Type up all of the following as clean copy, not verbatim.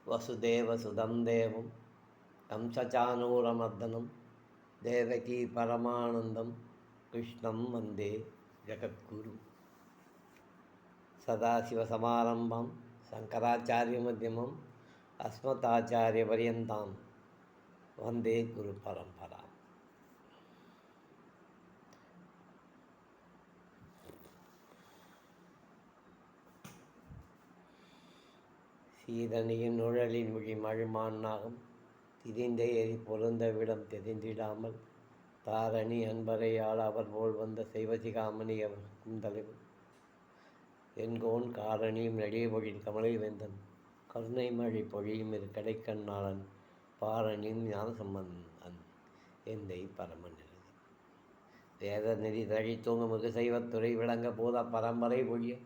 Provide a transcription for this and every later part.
வசுதேவசுதம் தேவம் கம்சச்சானூரமர்தனம் தேவகி பரமானந்தம் கிருஷ்ணம் வந்தே ஜகத்குரு. சதாசிவசமாரம்பம் சங்கராச்சாரியமத்தியமம் அஸ்மதாச்சாரியபரியந்தாம் வந்தே குரு பரம்பரா. சீதனியின் நுழலின் விழி மழுமானாகும் திரிந்த எரி பொருந்த விடம் தெரிந்திடாமல் தாரணி அன்பரையால் அவர் போல் வந்த செய்வசிகாமணி அவர் குந்தலைவன் என்கோன் காரணியும் நெடியபொழின் கமலை வேந்தன் கருணை மழை பொழியும் இரு கடைக்கண்ணாளன் பாரணியும் ஞான சம்பந்தன் எந்தை பரமன் வேத நெறி தழி தூங்குமிகு செய்வத்துறை விளங்க போத பரம்பரை பொழிய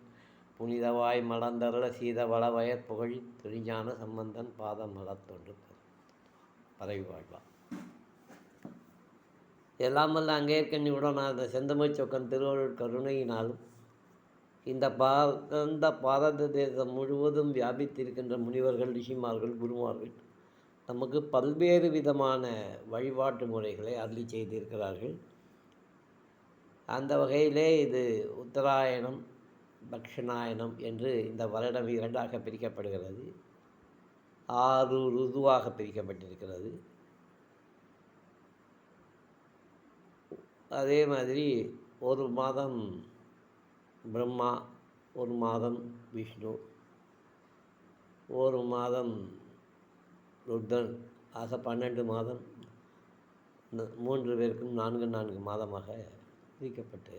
புனிதவாய் மலர்ந்தருள சீத வளவயற் புகழி துரிஞான சம்பந்தன் பாதம் மலர்த்தொன்று பரவி வாழ்வார். எல்லாமல்ல அங்கேற்கண்ணி உடனான செந்தமிழ் சொக்கன் திருவருள் கருணையினாலும் இந்த பாரத தேசம் முழுவதும் வியாபித்திருக்கின்ற முனிவர்கள், ரிஷிமார்கள், குருமார்கள் நமக்கு பல்வேறு விதமான வழிபாட்டு முறைகளை அருளி செய்திருக்கிறார்கள். அந்த வகையிலே இது உத்தராயணம், தக்ஷிணாயனம் என்று இந்த வருடம் இரண்டாக பிரிக்கப்படுகிறது. 6 ருதுவாக பிரிக்கப்பட்டிருக்கிறது. அதே மாதிரி ஒரு மாதம் பிரம்மா, ஒரு மாதம் விஷ்ணு, ஒரு மாதம் ருத்ரன் ஆக 12 மாதம் 3 பேருக்கும் 4 மாதமாக பிரிக்கப்பட்டு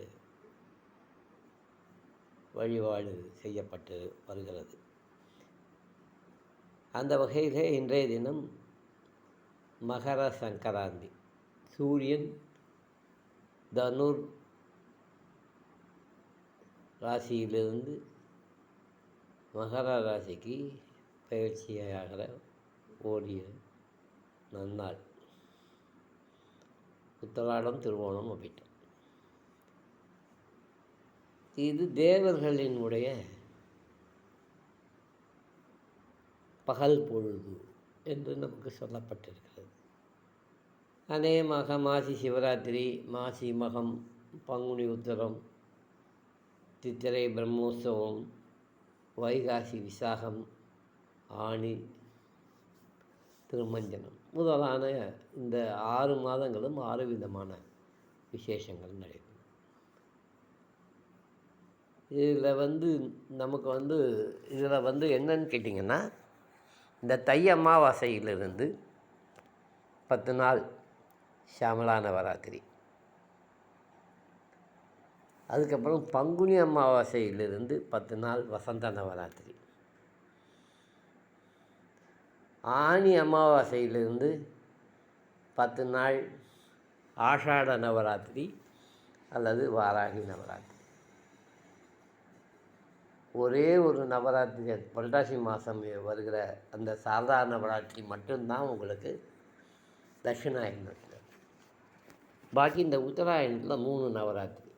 வழிபாடு செய்யப்பட்டு வருகிறது. அந்த வகையிலே இன்றைய தினம் மகர சங்கராந்தி. சூரியன் தனுர் ராசியிலிருந்து மகர ராசிக்கு பயிற்சியாகிற ஓடிய நன்னாள். உத்தராடம், திருவோணம் அப்படின்ட்டு இது தேவர்களினுடைய பகல் பொழுது என்று நமக்கு சொல்லப்பட்டிருக்கிறது. அநேகமாக மாசி சிவராத்திரி, மாசி மகம், பங்குனி உத்தரம், சித்திரை பிரம்மோற்சவம், வைகாசி விசாகம், ஆணி திருமஞ்சனம் முதலான இந்த 6 மாதங்களும் 6 விதமான விசேஷங்கள் நடைபெறும். இதில் என்னன்னு கேட்டிங்கன்னா, இந்த தை அமாவாசையிலிருந்து 10 நாள் ஷியாமளா நவராத்திரி, அதுக்கப்புறம் பங்குனி அமாவாசையிலிருந்து 10 நாள் வசந்த நவராத்திரி, ஆனி அமாவாசையிலிருந்து 10 நாள் ஆஷாட நவராத்திரி அல்லது வாராகி நவராத்திரி. ஒரே ஒரு நவராத்திரி புரட்டாசி மாதம் வருகிற அந்த சாரதா நவராத்திரி மட்டும்தான் உங்களுக்கு தட்சிணாயனத்தில். பாக்கி இந்த உத்தராயணத்தில் 3 நவராத்திரி.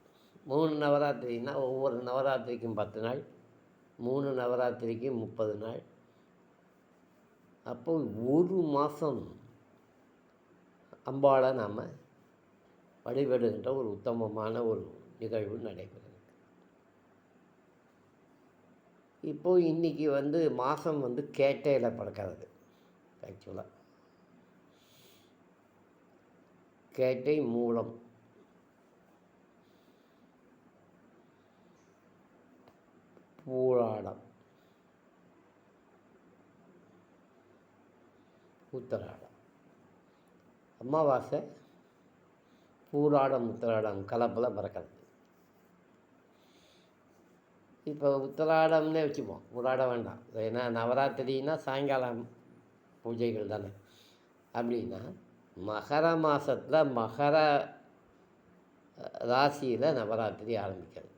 3 நவராத்திரினா ஒவ்வொரு நவராத்திரிக்கும் 10 நாள், 3 நவராத்திரிக்கு 30 நாள். அப்போ ஒரு மாதம் அம்பாளை நாம் வழிபடுகின்ற ஒரு உத்தமமான ஒரு நிகழ்வு நடைபெறும். இப்போது இன்றைக்கி மாதம் கேட்டையில் பறக்கிறது. ஆக்சுவலாக கேட்டை, மூலம், பூராடம், உத்தராடம், அமாவாசை, பூராடம், உத்தராடம் கலப்பில் பறக்கிறது. இப்போ உத்தராடம்னே வச்சுப்போம், பூராடம் வேண்டாம். ஏன்னா நவராத்திரின்னா சாயங்காலம் பூஜைகள் தானே. அப்படின்னா மகர மாதத்தில் மகர ராசியில் நவராத்திரி ஆரம்பிக்கிறது.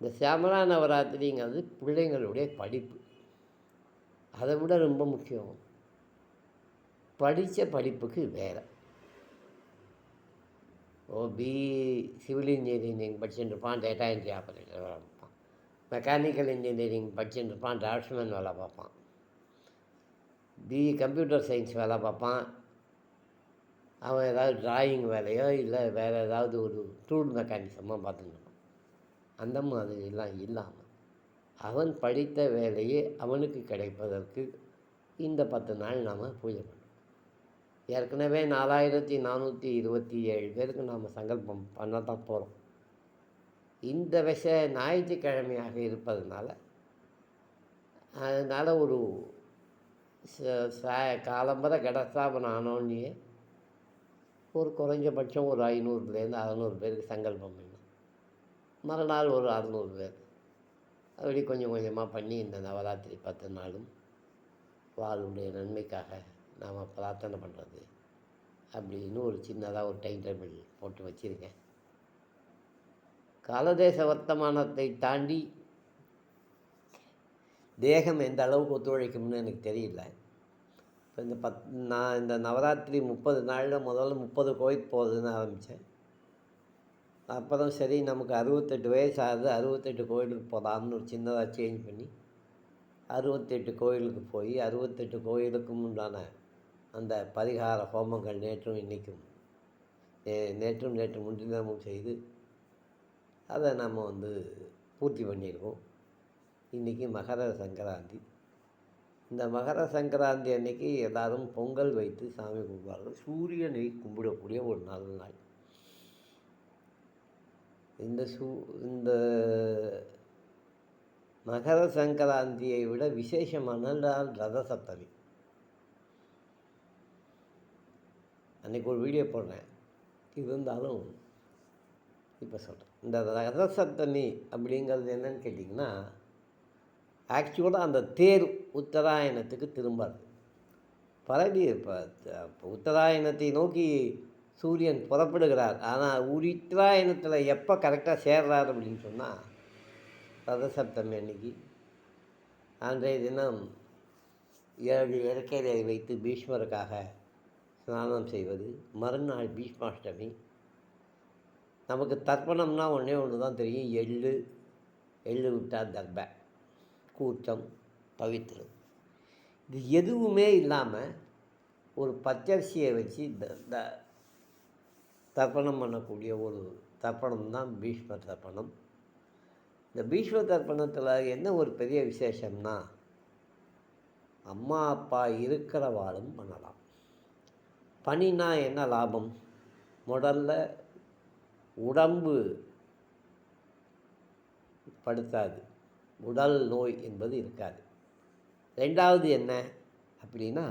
இந்த சியாமளா நவராத்திரிங்கிறது பிள்ளைங்களுடைய படிப்பு. அதை விட ரொம்ப முக்கியம், படித்த படிப்புக்கு வேறு. சிவில் இன்ஜினியரிங் படிச்சுட்டு இருப்பான், டேட்டா என்ட்ரி ஆப்பரேட்டர் இருப்பான். மெக்கானிக்கல் இன்ஜினியரிங் படிச்சுட்டு இருப்பான், டிராஃப்ட்ஸ்மேன் வேலை பார்ப்பான். கம்ப்யூட்டர் சயின்ஸ் வேலை பார்ப்பான். அவன் ஏதாவது டிராயிங் வேலையோ இல்லை வேறு ஏதாவது ஒரு டூல் மெக்கானிசமாக பார்த்துட்டு இருப்பான். அந்த மாதிரிலாம் இல்லாமல் அவன் படித்த வேலையே அவனுக்கு கிடைப்பதற்கு இந்த 10 நாள் நாம் பூஜை பண்ணோம். ஏற்கனவே 4427 பேருக்கு நாம் சங்கல்பம் பண்ண தான் போகிறோம். இந்த ஞாயிற்றுக்கிழமையாக இருப்பதுனால அதனால் ஒரு காலம்பரை கடஸ்தாபனம் ஆனோடனே ஒரு குறைஞ்சபட்சம் ஒரு 500லேருந்து 600 பேருக்கு சங்கல்பம் பண்ணோம். மறுநாள் ஒரு 600 பேர், அப்படி கொஞ்சம் கொஞ்சமாக பண்ணி இந்த நவராத்திரி 10 நாளும் வாழ்வுடைய நன்மைக்காக நாம் பிரார்த்தனை பண்ணுறது அப்படின்னு ஒரு சின்னதாக ஒரு டைம் டேபிள் போட்டு வச்சுருக்கேன். காலதேச வர்த்தமானத்தை தாண்டி தேகம் எந்த அளவுக்கு ஒத்துழைக்கும்னு எனக்கு தெரியல. இப்போ நான் இந்த நவராத்திரி 30 நாளில் முதல்ல 30 கோயிலுக்கு போகிறதுன்னு ஆரம்பித்தேன். அப்புறம் சரி நமக்கு 68 வயசு ஆகுது, 68 கோயிலுக்கு போகலாம்னு ஒரு சின்னதாக சேஞ்ச் பண்ணி 68 கோயிலுக்கு போய் 68 கோயிலுக்கும் உண்டான அந்த பரிகார ஹோமங்கள் நேற்று முன்தினமும் செய்து அதை நம்ம பூர்த்தி பண்ணியிருக்கோம். இன்றைக்கி மகர சங்கராந்தி. இந்த மகர சங்கராந்தி அன்னைக்கு எல்லோரும் பொங்கல் வைத்து சாமி கும்பிடுவார்கள். சூரியனை கும்பிடக்கூடிய ஒரு நல்ல நாள். இந்த மகர சங்கராந்தியை விட விசேஷமான நாள் ரத சப்தமி. அன்றைக்கி ஒரு வீடியோ போடுறேன், இருந்தாலும் இப்போ சொல்கிறேன். இந்த ரத சப்தமி அப்படிங்கிறது என்னன்னு கேட்டிங்கன்னா, ஆக்சுவலாக அந்த தேர் உத்தராயணத்துக்கு திரும்பாது. இப்போ உத்தராயணத்தை நோக்கி சூரியன் புறப்படுகிறார். ஆனால் உத்தராயணத்தில் எப்போ கரெக்டாக சேர்றார் அப்படின்னு சொன்னால் ரதசப்தமி அன்னைக்கு. அன்றைய தினம் 7 இறக்கையை வைத்து பீஷ்மருக்காக ஸ்நானம் செய்வது. மறுநாள் பீஷ்மாஷ்டமி. நமக்கு தர்ப்பணம்னா ஒன்று தான் தெரியும், எள்ளு விட்டால் தர்பை, கூச்சம், பவித்திரம். இது எதுவுமே இல்லாமல் ஒரு பச்சரிசியை வச்சு தர்ப்பணம் பண்ணக்கூடிய ஒரு தர்ப்பணம் தான் பீஷ்ம தர்ப்பணம். இந்த பீஷ்ம தர்ப்பணத்தில் என்ன ஒரு பெரிய விசேஷம்னா, அம்மா அப்பா இருக்கிறவாளும் பண்ணலாம். பணினா என்ன லாபம்? முதல்ல உடம்பு படுத்தாது, உடல் நோய் என்பது இருக்காது. ரெண்டாவது என்ன அப்படின்னா,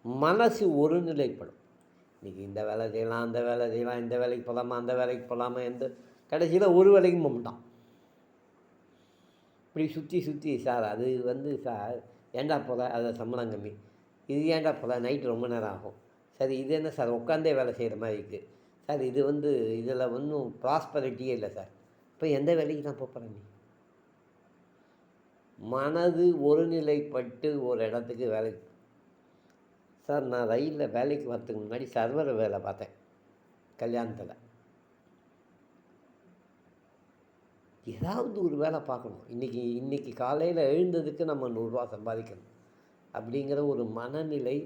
மனசு ஒருநிலைப்படும். இன்றைக்கி இந்த வேலை செய்யலாம், அந்த வேலை செய்யலாம், இந்த வேலைக்கு போகலாமா, அந்த வேலைக்கு போகலாமா, கடைசியில் ஒரு வேலைக்கும் போகட்டான். இப்படி சுற்றி சார் அது சார் ஏண்டா போகிற, அதில் சம்பளம் கம்மி, இது ஏண்டா போகிற, நைட்டு ரொம்ப நேரம் ஆகும், சரி இது என்ன சார் உட்காந்தே வேலை செய்கிற மாதிரி இருக்குது சார், இது இதில் ஒன்றும் ப்ராஸ்பரிட்டியே இல்லை சார், இப்போ எந்த வேலைக்கு தான் போகிறேன்? நீ மனது ஒருநிலைப்பட்டு ஒரு இடத்துக்கு வேலைக்கு. சார் நான் ரயிலில் வேலைக்கு வரத்துக்கு முன்னாடி சர்வர் வேலை பார்த்தேன் கல்யாணத்தில். ஏதாவது ஒரு வேலை பார்க்கணும். இன்றைக்கி காலையில் எழுந்ததுக்கு நம்ம 100 ரூபா சம்பாதிக்கணும் அப்படிங்கிற ஒரு மனநிலை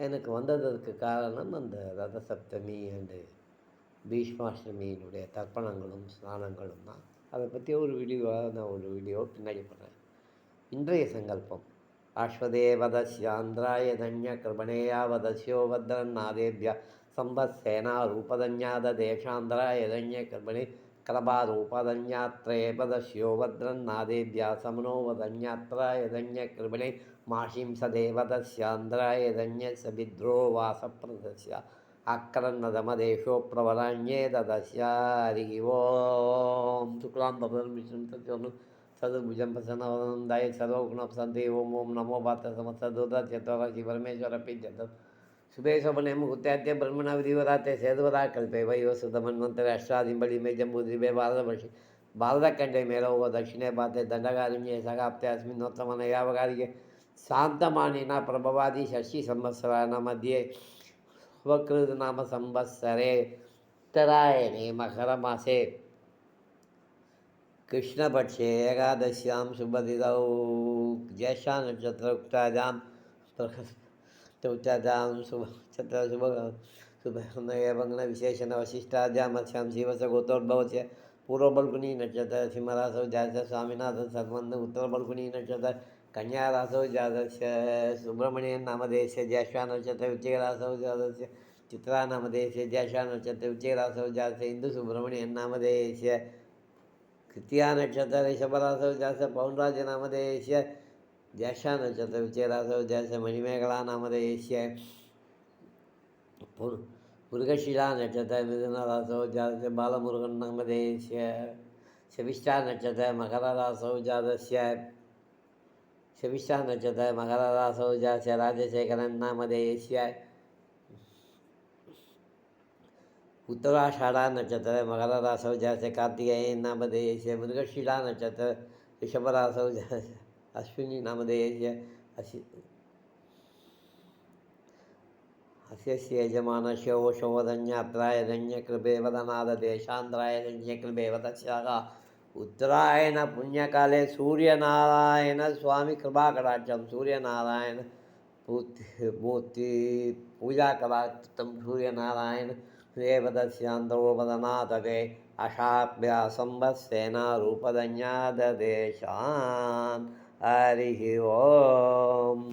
எனக்கு வந்ததற்கு காரணம் அந்த ரத சப்தமி அண்டு பீஷ்மாஷ்டமியினுடைய தர்ப்பணங்களும் ஸ்நானங்களும் தான். அதை பற்றி ஒரு வீடியோ பின்னாடி பண்ணுறேன். இன்றைய சங்கல்பம்: ஆஸ்வதேவதஸ்யாந்திராய தன்ய கிருபணேயா வதஸ்யோ வத்ரநாதேபிய சம்பத்சேனா ரூபதன்யாத தேசாந்திராய தன்ய கிருபணே கிரபாரூபதன்யாத்ரே வதஸ்யோ வத்ரநாதேபியா சமனோ வதன்யாத்ராய தன்ய கிருபணே மாஷிம் சதேவதஸ்யாந்திராய தன்ய சபித்ரோ வாசப்பிரதஸ்ய அக்கரன்னதமதேஷோ பிரவராண்யே ததஸ்யாரி ஓம் சுக்லாம் பவன் விஷ்ணு சத்யோனும் சதுர்புஜம் பிரசன்னவனந்தாய சர்வகுணப்சந்தே ஓம் ஓம் நமோ பாத்த சமஸ்தூத சேத்வராசி பரமேஸ்வர பீஜம் சுபேஷோபனே முகுத்தியாத்திய பிரம்மண விதிவராத்தே சேதுவரா கல்பே வயோ சுதமன்வந்தர அஷ்டாதிம்படி மே ஜம்பூதிபே பாரதவர்ஷி பாரதக்கண்டே மேலோக தட்சிணே பாத்தே தண்டகாரண்யே சகாப்தே அஸ்மின்னோத்தமன யாவகாரிகே சாந்தமானினா பிரபவாதி ஷஷ்டி சம்பத்சரான மத்தியே வக்ருத் நாம சம்பத்சரே உத்தராயணே மகர மாசே कृष्णपक्षे एकादश्यां शुभतिथौ ज्येष्ठानक्षत्रोक्तायां उत्तायां शुभविशेषणवशिष्टाद्यामस्यां शिवसगोत्रोद्भवस्य पूर्वबल्गुनी नक्षत्र सिंहरासौ जातस्य स्वामिनाथन सर्वन् उत्तरबल्गुनी नक्षत्र कन्यारासौ जातस्य सुब्रह्मण्यन नामधेयस्य ज्येष्ठानक्षत्र वृश्चिकरासौ जातस्य चित्रा नामधेयस्य ज्येष्ठानक्षत्र वृश्चिकरासौ जातस्य इन्दुसुब्रह्मण्यन नामधेयस्य कृत्या नक्षत्र ऋषभरासौ जातस्य पौंड्राज नामधेयस्य ज्येष्ठानक्षत्र वृश्चिकरासौ जातस्य मणिमेखला नामधेयस्य मुरुगशिला नक्षत्र मिथुनरासौ जातस्य बालमुरुगन् नामधेयस्य शविष्ठा नक्षत्र मकररासौ जातस्य शविष्ठा नक्षत्र मकररासौ जातस्य राजशेखरन् नामधेयस्य उत्तराषाढ़ा नक्षत्र मकररासौ जातस्य कार्तिकेयन् नामधेयस्य मृगशिला नक्षत्र ऋषभरासौ जातस्य अश्विनी नामधेयस्य अस्य यजमानस्य ओषोधन्यात्राय धन्यकृपे वदनाददेशान्ध्राय धन्यकृपे वदस्याः उत्तरायण पुण्यकाले सूर्यनारायण स्वामी कृपाकटाक्षं सूर्यनारायण मूर्ति पूजा कलाकृतं सूर्यनारायण देवदस्यान्तरो वदनाददे अशाभ्यासंवत्सेना रूपधन्याददेशान् हरिः ओम्।